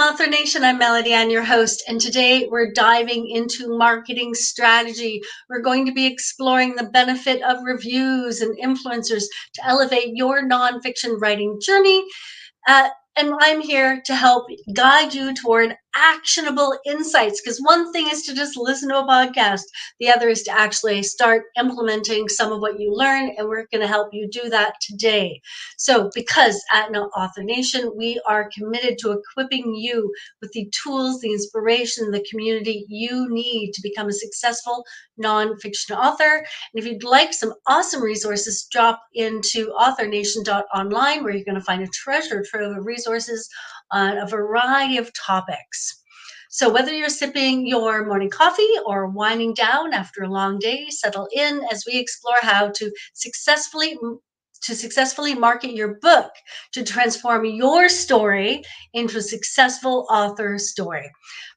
Author Nation. I'm Melody, I'm your host, and today we're diving into marketing strategy. We're going to be exploring the benefit of reviews and influencers to elevate your nonfiction writing journey. And I'm here to help guide you toward actionable insights, because one thing is to just listen to a podcast. The other is to actually start implementing some of what you learn, and we're going to help you do that today. So because at Author Nation, we are committed to equipping you with the tools, the inspiration, the community you need to become a successful nonfiction author. And if you'd like some awesome resources, drop into authornation.online, where you're going to find a treasure trove of resources on a variety of topics. So whether you're sipping your morning coffee or winding down after a long day, settle in as we explore how to successfully market your book, to transform your story into a successful author story.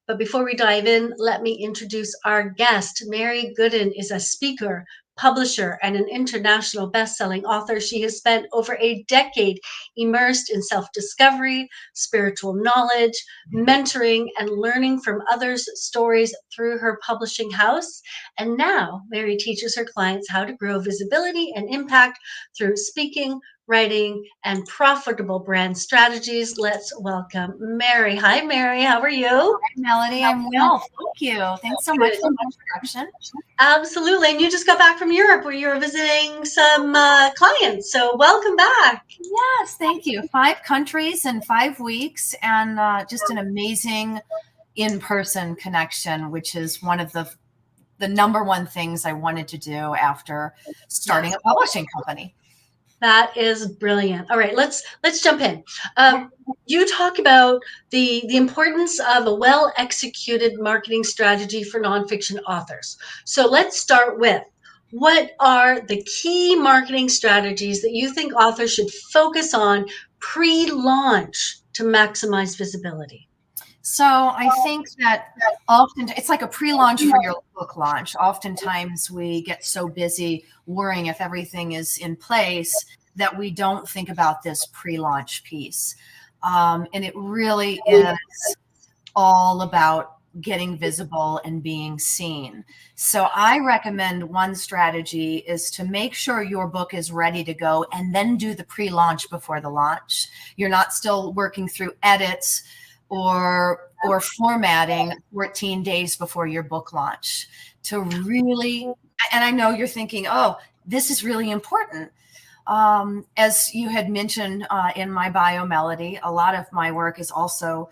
But before we dive in, let me introduce our guest. Mary Gooden is a speaker, publisher, and an international best-selling author. She has spent over a decade immersed in self-discovery, spiritual knowledge, mentoring, and learning from others' stories through her publishing house. And now Mary teaches her clients how to grow visibility and impact through speaking, writing, and profitable brand strategies. Let's welcome Mary. Hi, Mary. How are you? Hi, Melody. I'm well. Thank you. Thanks so much for the introduction. Absolutely. And you just got back from Europe, where you were visiting some clients. So welcome back. Yes, thank you. 5 countries in 5 weeks, and just an amazing in-person connection, which is one of the number one things I wanted to do after starting a publishing company. That is brilliant. All right, let's jump in. You talk about the importance of a well-executed marketing strategy for nonfiction authors. So let's start with, what are the key marketing strategies that you think authors should focus on pre-launch to maximize visibility? So I think that often it's like a pre-launch for your book launch. Oftentimes we get so busy worrying if everything is in place that we don't think about this pre-launch piece. And it really is all about getting visible and being seen. So I recommend one strategy is to make sure your book is ready to go and then do the pre-launch before the launch. You're not still working through edits or formatting 14 days before your book launch to really, and I know you're thinking, oh, this is really important. As you had mentioned in my bio, Melody, a lot of my work has also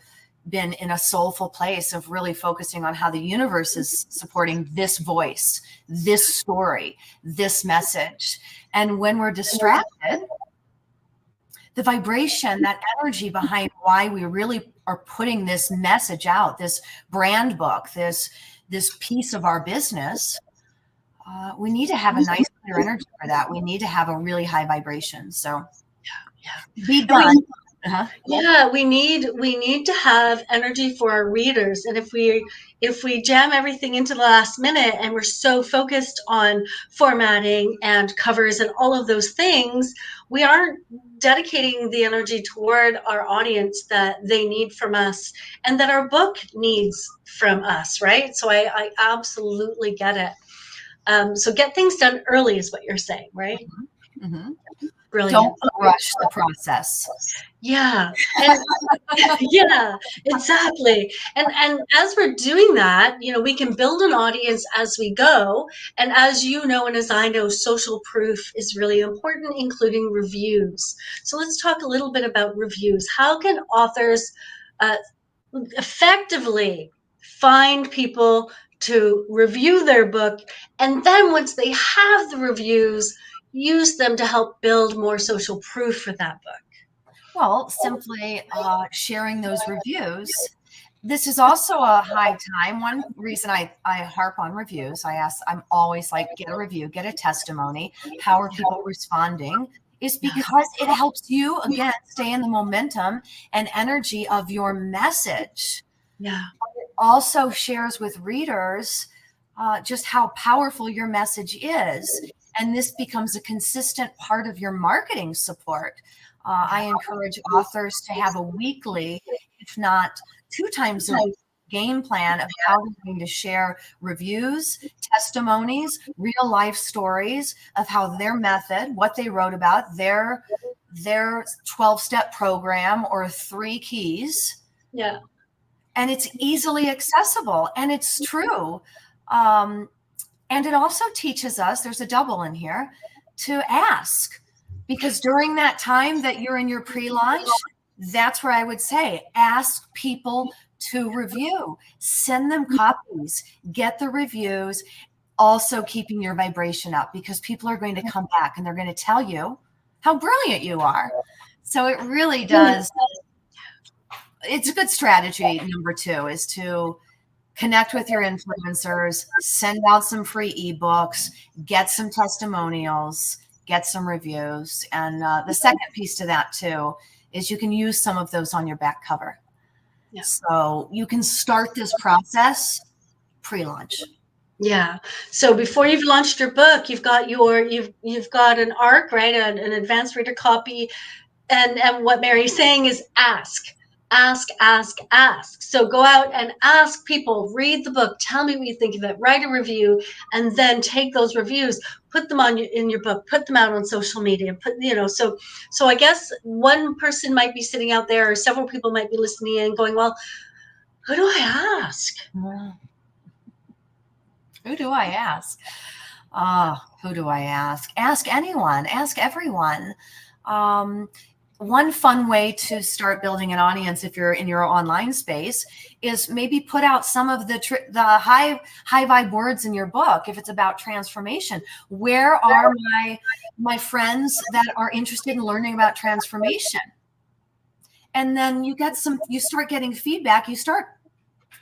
been in a soulful place of really focusing on how the universe is supporting this voice, this story, this message. And when we're distracted, the vibration, that energy behind why we really are putting this message out, this brand book, this piece of our business, we need to have a nice clear energy for that. We need to have a really high vibration. So be done. Yeah, we need to have energy for our readers. And if we jam everything into the last minute and we're so focused on formatting and covers and all of those things, we aren't dedicating the energy toward our audience that they need from us and that our book needs from us, right? So I absolutely get it. So get things done early is what you're saying, right? Mm-hmm. Brilliant. Don't rush the process. Yeah. And, yeah, exactly. And as we're doing that, we can build an audience as we go. And as you know, and as I know, social proof is really important, including reviews. So let's talk a little bit about reviews. How can authors effectively find people to review their book, and then once they have the reviews, use them to help build more social proof for that book? Well, simply sharing those reviews. This is also a high time. One reason I harp on reviews, I'm always like, get a review, get a testimony. How are people responding? Is because it helps you, again, stay in the momentum and energy of your message. Yeah. It also shares with readers just how powerful your message is. And this becomes a consistent part of your marketing support. I encourage authors to have a weekly, if not 2 times a week game plan of how we're going to share reviews, testimonies, real life stories of how their method, what they wrote about, their 12-step program or 3 keys. Yeah. And it's easily accessible, and it's true. And it also teaches us, there's a double in here, to ask. Because during that time that you're in your pre-launch, that's where I would say, ask people to review, send them copies, get the reviews, also keeping your vibration up, because people are going to come back and they're going to tell you how brilliant you are. So it really does. It's a good strategy. Number 2 is to connect with your influencers, send out some free ebooks, get some testimonials, get some reviews. And the second piece to that too is you can use some of those on your back cover. Yeah. So you can start this process pre-launch. Yeah. So before you've launched your book, you've got an ARC, right? An advanced reader copy. And what Mary's saying is ask. So go out and ask people, read the book, tell me what you think of it, write a review, and then take those reviews, put them in your book, put them out on social media, so I guess one person might be sitting out there, or several people might be listening in going, well, who do I ask? Who do I ask? Who do I ask? Ask anyone, ask everyone. One fun way to start building an audience, if you're in your online space, is maybe put out some of the high vibe words in your book. If it's about transformation, where are my friends that are interested in learning about transformation? And then you start getting feedback. You start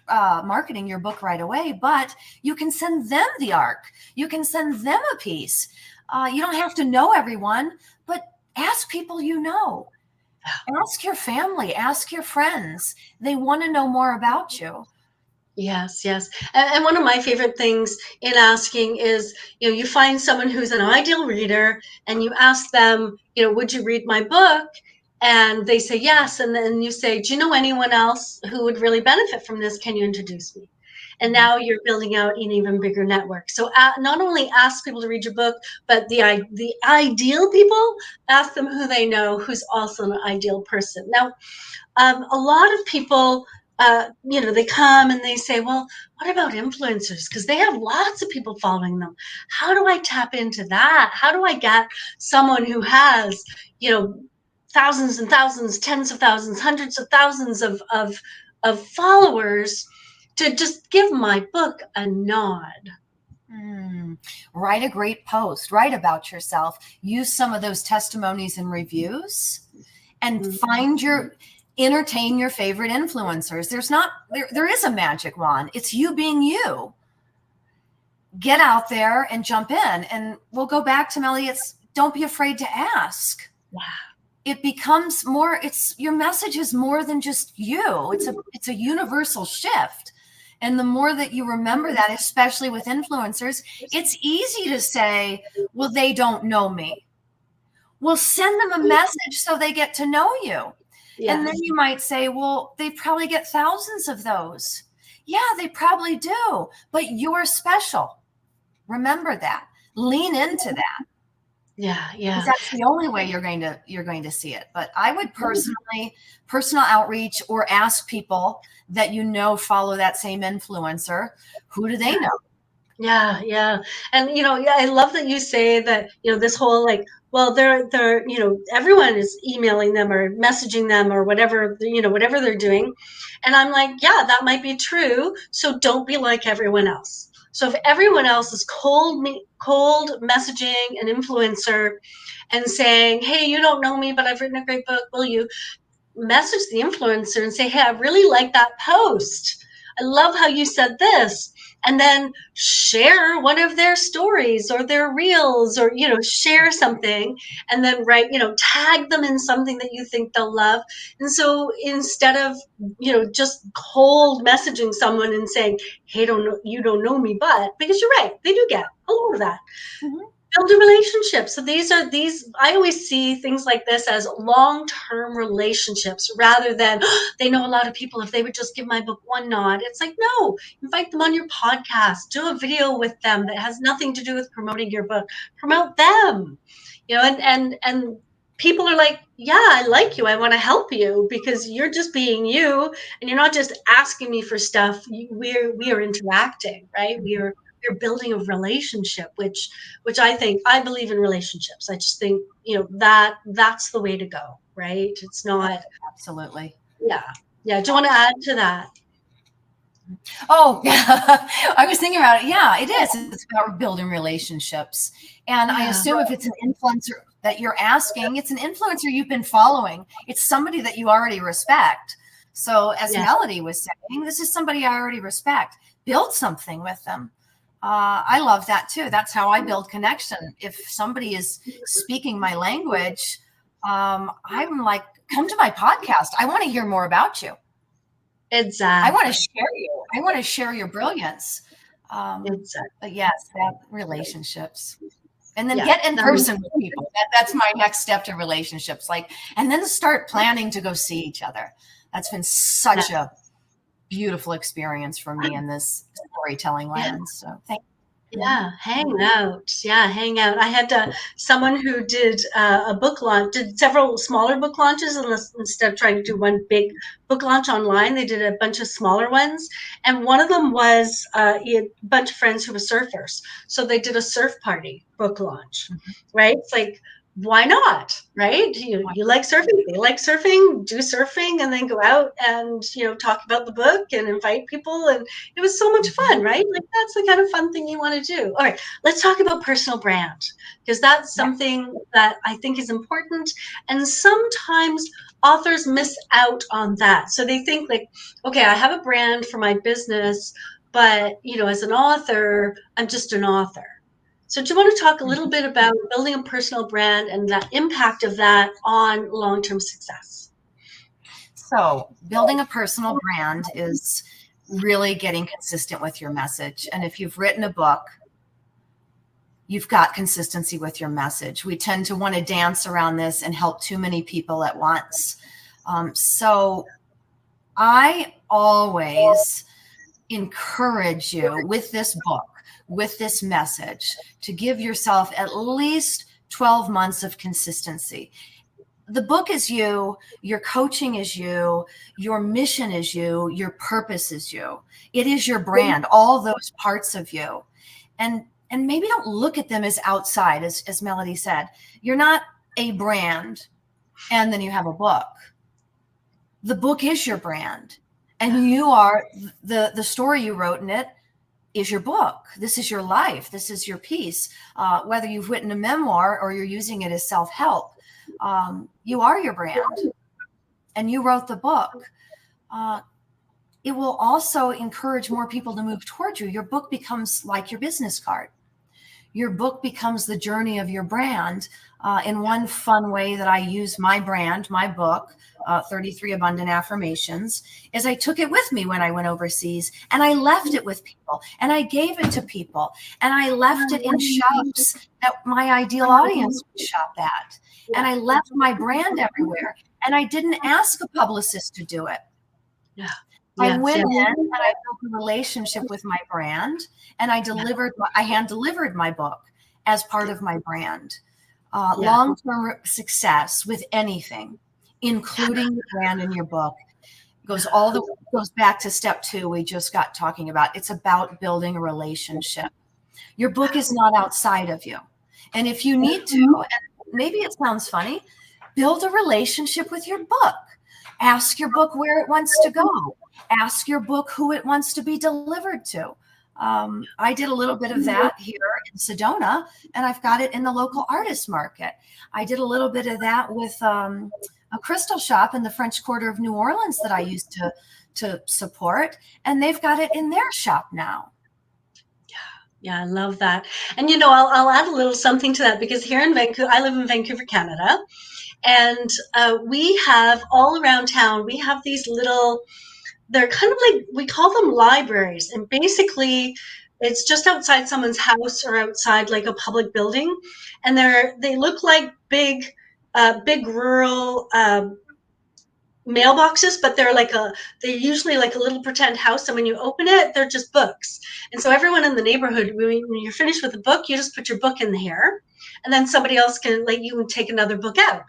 marketing your book right away, but you can send them the ARC. You can send them a piece. You don't have to know everyone, but ask people you know. Ask your family. Ask your friends. They want to know more about you. Yes. And one of my favorite things in asking is, you find someone who's an ideal reader and you ask them, would you read my book? And they say yes. And then you say, do you know anyone else who would really benefit from this? Can you introduce me? And now you're building out an even bigger network. So not only ask people to read your book, but the ideal people, ask them who they know who's also an ideal person. Now, a lot of people, they come and they say, well, what about influencers? Because they have lots of people following them. How do I tap into that? How do I get someone who has, thousands and thousands, tens of thousands, hundreds of thousands of followers to just give my book a nod? Write a great post, write about yourself, use some of those testimonies and reviews, and entertain your favorite influencers. There is a magic wand. It's you being you. Get out there and jump in. And we'll go back to Melly. Don't be afraid to ask. Wow. It becomes more, your message is more than just you. It's a universal shift. And the more that you remember that, especially with influencers, it's easy to say, well, they don't know me. Well, send them a message so they get to know you. Yes. And then you might say, well, they probably get thousands of those. Yeah, they probably do. But you're special. Remember that. Lean into that. Yeah. Because that's the only way you're going to see it. But I would personal outreach, or ask people that follow that same influencer. Who do they know? Yeah. And, I love that you say that, this whole well, they're everyone is emailing them or messaging them or whatever, whatever they're doing. And I'm like, yeah, that might be true. So don't be like everyone else. So if everyone else is cold messaging an influencer and saying, hey, you don't know me, but I've written a great book, will you message the influencer and say, hey, I really like that post. I love how you said this. And then share one of their stories or their reels, or, share something, and then tag them in something that you think they'll love. And so instead of, just cold messaging someone and saying, hey, you don't know me, but, because you're right, they do get a lot of that. Mm-hmm. build a relationship. So these I always see things like this as long-term relationships rather than they know a lot of people. If they would just give my book one nod, it's like, no, invite them on your podcast, do a video with them that has nothing to do with promoting your book, promote them. And people are like, yeah, I like you, I want to help you because you're just being you and you're not just asking me for stuff. We are interacting, right? We're building a relationship, which I believe in relationships. I just think, that's the way to go, right? It's not. Absolutely. Yeah. Yeah. Do you want to add to that? Oh, I was thinking about it. Yeah, it is. It's about building relationships. And I Yeah. assume if it's an influencer that you're asking, it's an influencer you've been following. It's somebody that you already respect. So, as Yeah. Melody was saying, this is somebody I already respect. Build something with them. I love that too. That's how I build connection. If somebody is speaking my language, I'm like, come to my podcast. I want to hear more about you. I want to Exactly. share you. I want to share your brilliance. Exactly. But yes, that relationships. And then Yeah. get in person with people. That's my next step to relationships. Like, and then start planning to go see each other. That's been Yeah. such a beautiful experience for me in this storytelling Yeah. land. So thank you. Yeah, hang out. Yeah, hang out. I had someone who did a book launch, did several smaller book launches, instead of trying to do one big book launch online, they did a bunch of smaller ones. And one of them was he had a bunch of friends who were surfers, so they did a surf party book launch, Mhm. right? It's like, why not, right? You like surfing, they like surfing, do surfing, and then go out and talk about the book and invite people, and it was so much Mhm. fun, right? Like that's the kind of fun thing you want to do. All right, let's talk about personal brand because that's Yeah. something that I think is important. And sometimes authors miss out on that. So they think like, okay, I have a brand for my business, but as an author, I'm just an author. So do you want to talk a little bit about building a personal brand and the impact of that on long-term success? So building a personal brand is really getting consistent with your message. And if you've written a book, you've got consistency with your message. We tend to want to dance around this and help too many people at once. So I always encourage you with this book, with this message, to give yourself at least 12 months of consistency. The book is you, your coaching is you, your mission is you, your purpose is you. It is your brand, all those parts of you. And maybe don't look at them as outside, as Melody said. You're not a brand and then you have a book. The book is your brand. And you are the story you wrote in it is your book. This is your life. This is your piece. Whether you've written a memoir or you're using it as self-help, you are your brand and you wrote the book. It will also encourage more people to move towards you. Your book becomes like your business card. Your book becomes the journey of your brand. In one fun way that I use my brand, my book, 33 Abundant Affirmations, is I took it with me when I went overseas and I left it with people and I gave it to people and I left it in shops that my ideal audience would shop at. And I left my brand everywhere. And I didn't ask a publicist to do it. Yeah. I Yes. went Yes. in and I built a relationship with my brand and I hand delivered my book as part of my brand. Yeah. Long-term success with anything, including the brand in your book, goes back to step 2 we just got talking about. It's about building a relationship. Your book is not outside of you. And if you need to, and maybe it sounds funny, build a relationship with your book. Ask your book where it wants to go. Ask your book who it wants to be delivered to. I did a little bit of that here in Sedona, and I've got it in the local artist market. I did a little bit of that with a crystal shop in the French Quarter of New Orleans that I used to support, and they've got it in their shop now. Yeah, I love that. And I'll add a little something to that because here in Vancouver, I live in Vancouver, Canada, and we have all around town, we have these little, they're kind of like, we call them libraries. And basically, It's just outside someone's house or outside like a public building, and they look like big rural mailboxes, but they're usually like a little pretend house, and when you open it, they're just books. And so everyone in the neighborhood, when you're finished with the book, you just put your book in here, and then somebody else can like you can take another book out.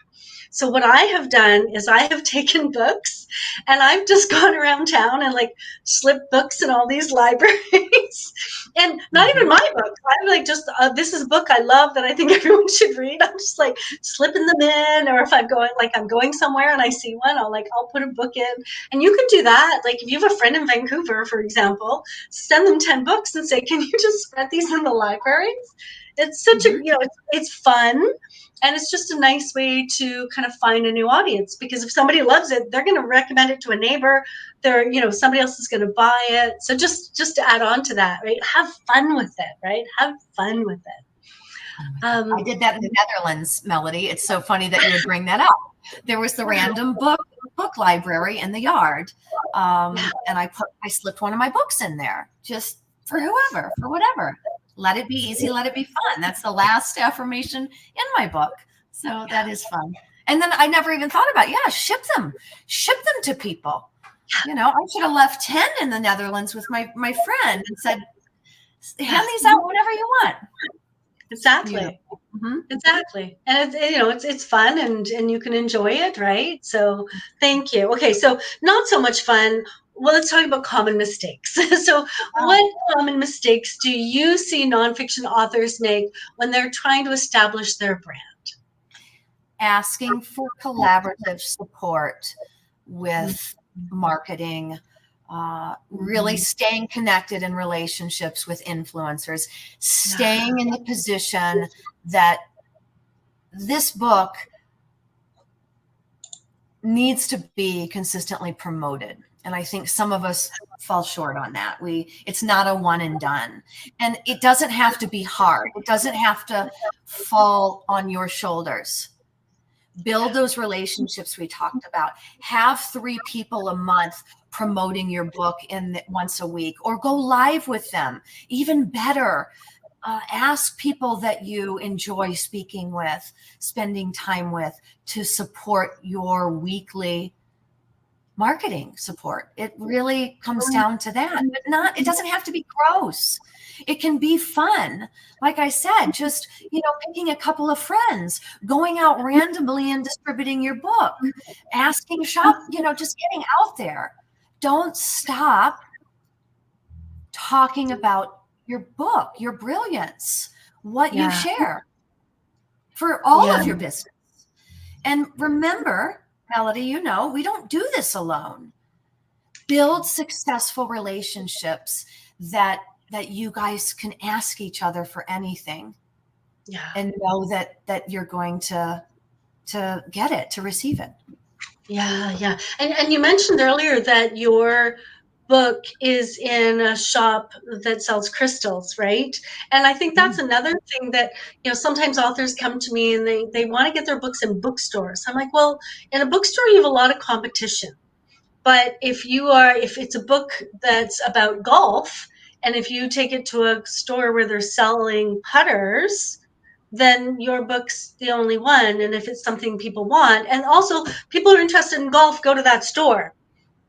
So what I have done is I have taken books and I've just gone around town and like slipped books in all these libraries and not even Mhm. my books. I'm like just this is a book I love that I think everyone should read. I'm just like slipping them in, or if I'm going somewhere and I see one, I'll put a book in. And you can do that. Like if you have a friend in Vancouver, for example, send them 10 books and say, can you just spread these in the libraries? It's such a Mhm. it's fun, and it's just a nice way to kind of find a new audience, because if somebody loves it, they're going to recommend it to a neighbor. Somebody else is going to buy it. So just to add on to that, right? Have fun with it, right? Have fun with it. I Um, did that in the Netherlands, Melody. It's so funny that you would bring that up. There was the random book library in the yard, yeah, and I slipped one of my books in there just for whoever, for whatever. Let it be easy, let it be fun. That's the last affirmation in my book. So that is fun. And then I never even thought about, yeah, ship them to people. You know, I should have left 10 in the Netherlands with my friend and said, hand yes, these out whenever you want. exactly. Beautiful. Mhm. Exactly. And it's fun, and you can enjoy it, right? So thank you. Okay, so not so much fun. Well, let's talk about common mistakes. So Oh, what common mistakes do you see nonfiction authors make when they're trying to establish their brand? asking for collaborative support with marketing, really staying connected in relationships with influencers, Yeah. staying in the position that this book needs to be consistently promoted. And I think some of us fall short on that. It's not a one and done. And it doesn't have to be hard. It doesn't have to fall on your shoulders. Build those relationships we talked about. Have 3 people a month promoting your book once a week, or go live with them. Even better, ask people that you enjoy speaking with, spending time with, to support your weekly marketing support. It really comes down to that, but it doesn't have to be gross. It can be fun. Like I said, just, picking a couple of friends, going out randomly and distributing your book, asking shop, just getting out there. Don't stop talking about your book, your brilliance, what you Yeah. share for all Yeah. of your business. And remember, Melody, we don't do this alone. Build successful relationships that you guys can ask each other for anything, Yeah. and know that you're going to get it, to receive it. Yeah, yeah. And you mentioned earlier that your book is in a shop that sells crystals, right? And I think that's Mm. another thing that, sometimes authors come to me and they want to get their books in bookstores. I'm like, well, in a bookstore you have a lot of competition. But if it's a book that's about golf, and if you take it to a store where they're selling putters, then your book's the only one. And if it's something people want, and also people are interested in golf, go to that store,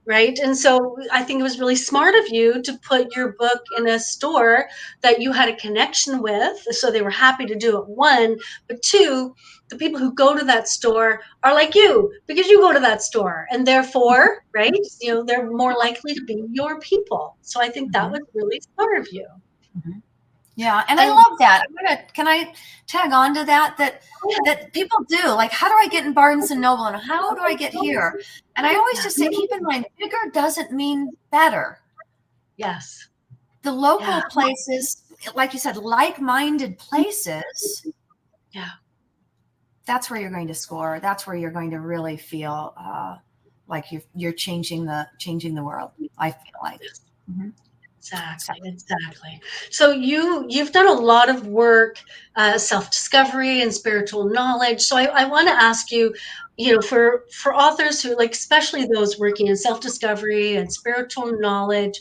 right? And so I think it was really smart of you to put your book in a store that you had a connection with. So they were happy to do it, one. But two, the people who go to that store are like you because you go to that store. And therefore, right, they're more likely to be your people. So I think that Mhm. was really smart of you. Mhm. Yeah, and I And love that. Can I tag on to that? That people do, like, how do I get in Barnes and Noble, and how do I get here? And I always just say, keep in mind, bigger doesn't mean better. yes, The yeah, local places, like you said, like-minded places, yeah. that's where you're going to score. That's where you're going to really feel like you're changing the world. I feel like. Mhm. So, Exactly, exactly. So you've done a lot of work, self-discovery and spiritual knowledge. So I want to ask you, for authors who like, especially those working in self-discovery and spiritual knowledge,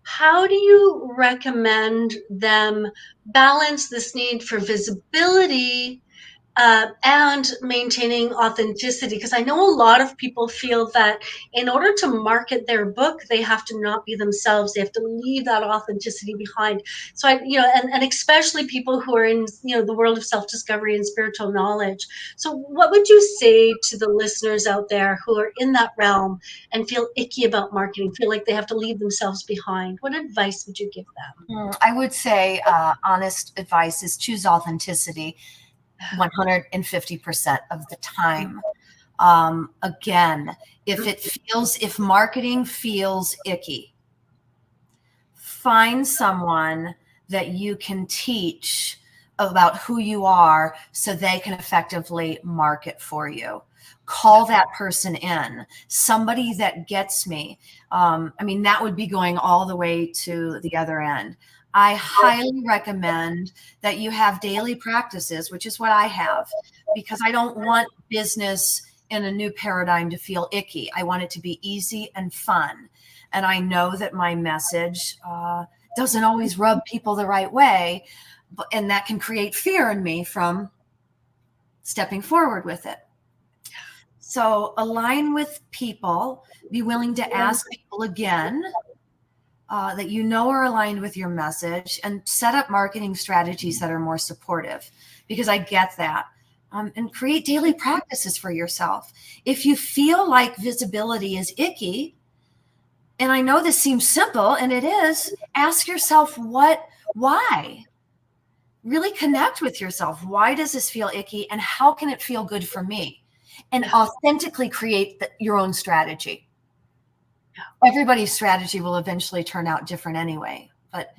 how do you recommend them balance this need for visibility and maintaining authenticity? Because I know a lot of people feel that in order to market their book, they have to not be themselves. They have to leave that authenticity behind. So and especially people who are in, the world of self-discovery and spiritual knowledge. So what would you say to the listeners out there who are in that realm and feel icky about marketing, feel like they have to leave themselves behind? What advice would you give them? I would say honest advice is choose authenticity 150% of the time. Again, if marketing feels icky, find someone that you can teach about who you are so they can effectively market for you. Call that person in, somebody that gets me. That would be going all the way to the other end. I highly recommend that you have daily practices, which is what I have, because I don't want business in a new paradigm to feel icky. I want it to be easy and fun. And I know that my message doesn't always rub people the right way, and that can create fear in me from stepping forward with it. So align with people, be willing to ask people again that you know are aligned with your message, and set up marketing strategies that are more supportive, because I get that. And create daily practices for yourself. If you feel like visibility is icky, and I know this seems simple, and it is, ask yourself why? Really connect with yourself. Why does this feel icky, and how can it feel good for me? And authentically create your own strategy. Everybody's strategy will eventually turn out different anyway, but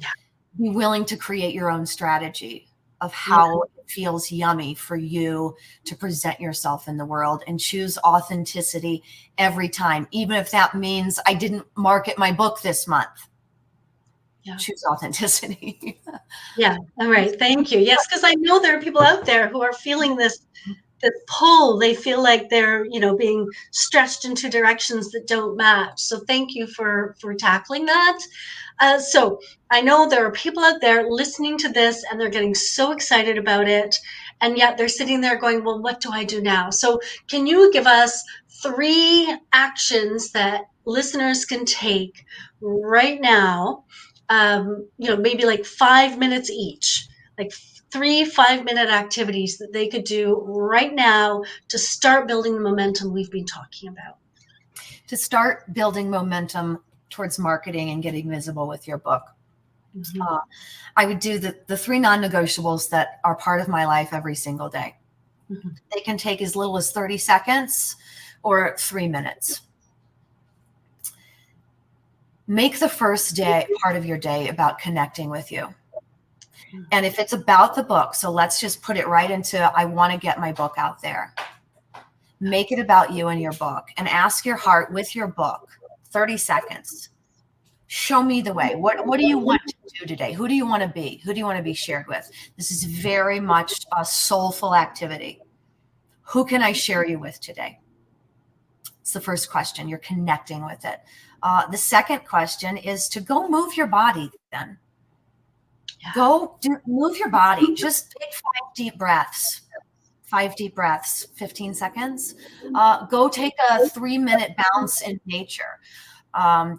be willing to create your own strategy of how it feels yummy for you to present yourself in the world, and choose authenticity every time, even if that means I didn't market my book this month. Choose authenticity. Yeah. All right. Thank you. Yes, because I know there are people out there who are feeling this pull. They feel like they're, being stretched into directions that don't match. So thank you for tackling that. So I know there are people out there listening to this, and they're getting so excited about it, and yet they're sitting there going, well, what do I do now? So can you give us 3 actions that listeners can take right now? Maybe like 5 minutes each, like 3 5-minute activities that they could do right now to start building the momentum we've been talking about. To start building momentum towards marketing and getting visible with your book. I would do the 3 non-negotiables that are part of my life every single day. They can take as little as 30 seconds or 3 minutes. Make the first part of your day about connecting with you. And if it's about the book, so let's just put it right into, I want to get my book out there. Make it about you and your book, and ask your heart with your book, 30 seconds. Show me the way. What do you want to do today? Who do you want to be? Who do you want to be shared with? This is very much a soulful activity. Who can I share you with today? It's the first question. You're connecting with it. The second question is to go move your body then. Move your body. Just take 5 deep breaths. 5 deep breaths, 15 seconds. Go take a 3-minute bounce in nature.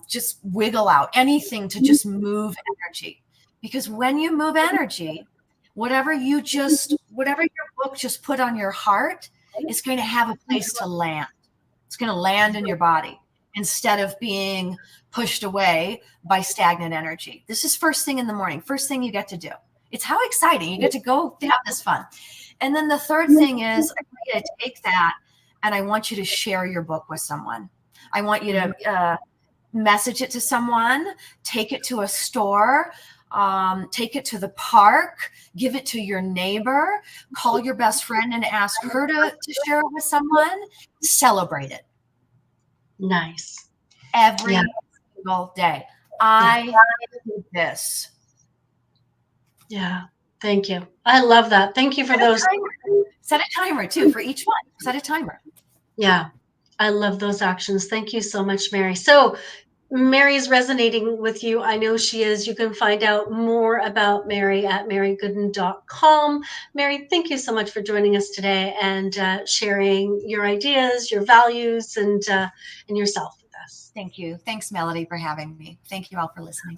Just wiggle out anything to just move energy. Because when you move energy, whatever your book just put on your heart is going to have a place to land. It's going to land in your body instead of being pushed away by stagnant energy. This is first thing in the morning, first thing you get to do. It's how exciting. You get to go have this fun. And then the third thing is, I want you to take that and I want you to share your book with someone. I want you to message it to someone, take it to a store, take it to the park, give it to your neighbor, call your best friend and ask her to share it with someone. Celebrate it. Nice. Every single day. I did this. Yeah. Thank you. I love that. Thank you for those. Set a timer too for each one. Set a timer. Yeah. I love those actions. Thank you so much, Mary. So Mary is resonating with you. I know she is. You can find out more about Mary at marygooden.com. Mary, thank you so much for joining us today and sharing your ideas, your values, and yourself with us. Thank you. Thanks, Melody, for having me. Thank you all for listening.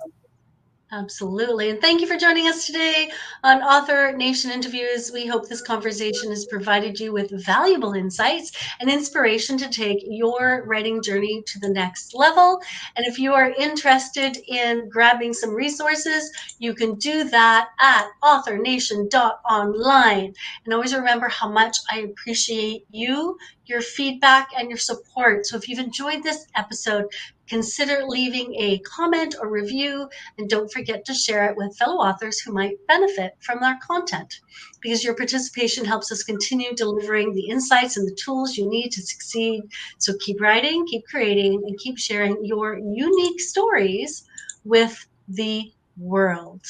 Absolutely. And thank you for joining us today on Author Nation Interviews. We hope this conversation has provided you with valuable insights and inspiration to take your writing journey to the next level. And if you are interested in grabbing some resources, you can do that at authornation.online. And always remember how much I appreciate you, your feedback, and your support. So if you've enjoyed this episode, consider leaving a comment or review, and don't forget to share it with fellow authors who might benefit from our content, because your participation helps us continue delivering the insights and the tools you need to succeed. So keep writing, keep creating, and keep sharing your unique stories with the world.